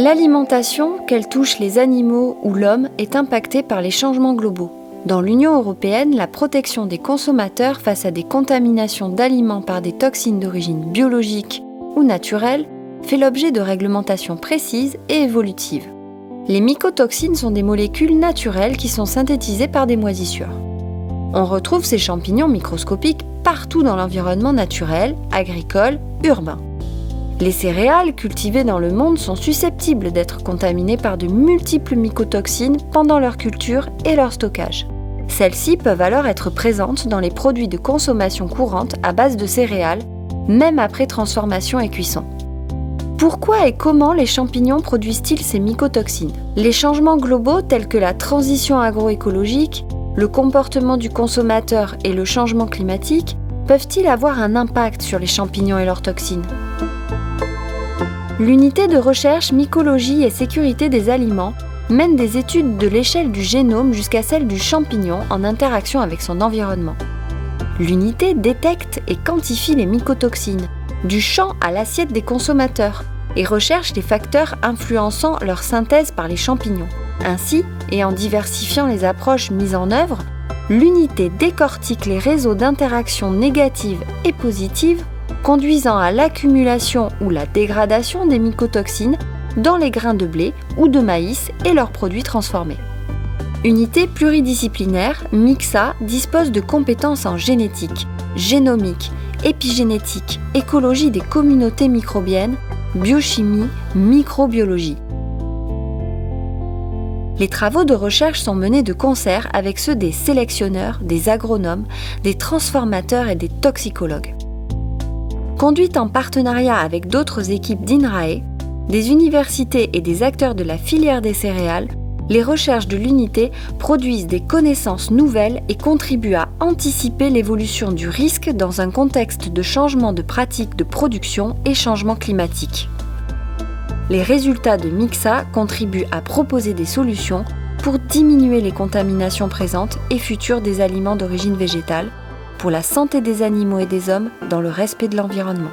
L'alimentation, qu'elle touche les animaux ou l'homme, est impactée par les changements globaux. Dans l'Union européenne, la protection des consommateurs face à des contaminations d'aliments par des toxines d'origine biologique ou naturelle fait l'objet de réglementations précises et évolutives. Les mycotoxines sont des molécules naturelles qui sont synthétisées par des moisissures. On retrouve ces champignons microscopiques partout dans l'environnement naturel, agricole, urbain. Les céréales cultivées dans le monde sont susceptibles d'être contaminées par de multiples mycotoxines pendant leur culture et leur stockage. Celles-ci peuvent alors être présentes dans les produits de consommation courante à base de céréales, même après transformation et cuisson. Pourquoi et comment les champignons produisent-ils ces mycotoxines ? Les changements globaux tels que la transition agroécologique, le comportement du consommateur et le changement climatique peuvent-ils avoir un impact sur les champignons et leurs toxines ? L'unité de recherche mycologie et sécurité des aliments mène des études de l'échelle du génome jusqu'à celle du champignon en interaction avec son environnement. L'unité détecte et quantifie les mycotoxines, du champ à l'assiette des consommateurs, et recherche les facteurs influençant leur synthèse par les champignons. Ainsi, et en diversifiant les approches mises en œuvre, l'unité décortique les réseaux d'interaction négatives et positives conduisant à l'accumulation ou la dégradation des mycotoxines dans les grains de blé ou de maïs et leurs produits transformés. Unité pluridisciplinaire, MIXA dispose de compétences en génétique, génomique, épigénétique, écologie des communautés microbiennes, biochimie, microbiologie. Les travaux de recherche sont menés de concert avec ceux des sélectionneurs, des agronomes, des transformateurs et des toxicologues. Conduite en partenariat avec d'autres équipes d'INRAE, des universités et des acteurs de la filière des céréales, les recherches de l'unité produisent des connaissances nouvelles et contribuent à anticiper l'évolution du risque dans un contexte de changement de pratiques de production et changement climatique. Les résultats de MIXA contribuent à proposer des solutions pour diminuer les contaminations présentes et futures des aliments d'origine végétale, pour la santé des animaux et des hommes dans le respect de l'environnement.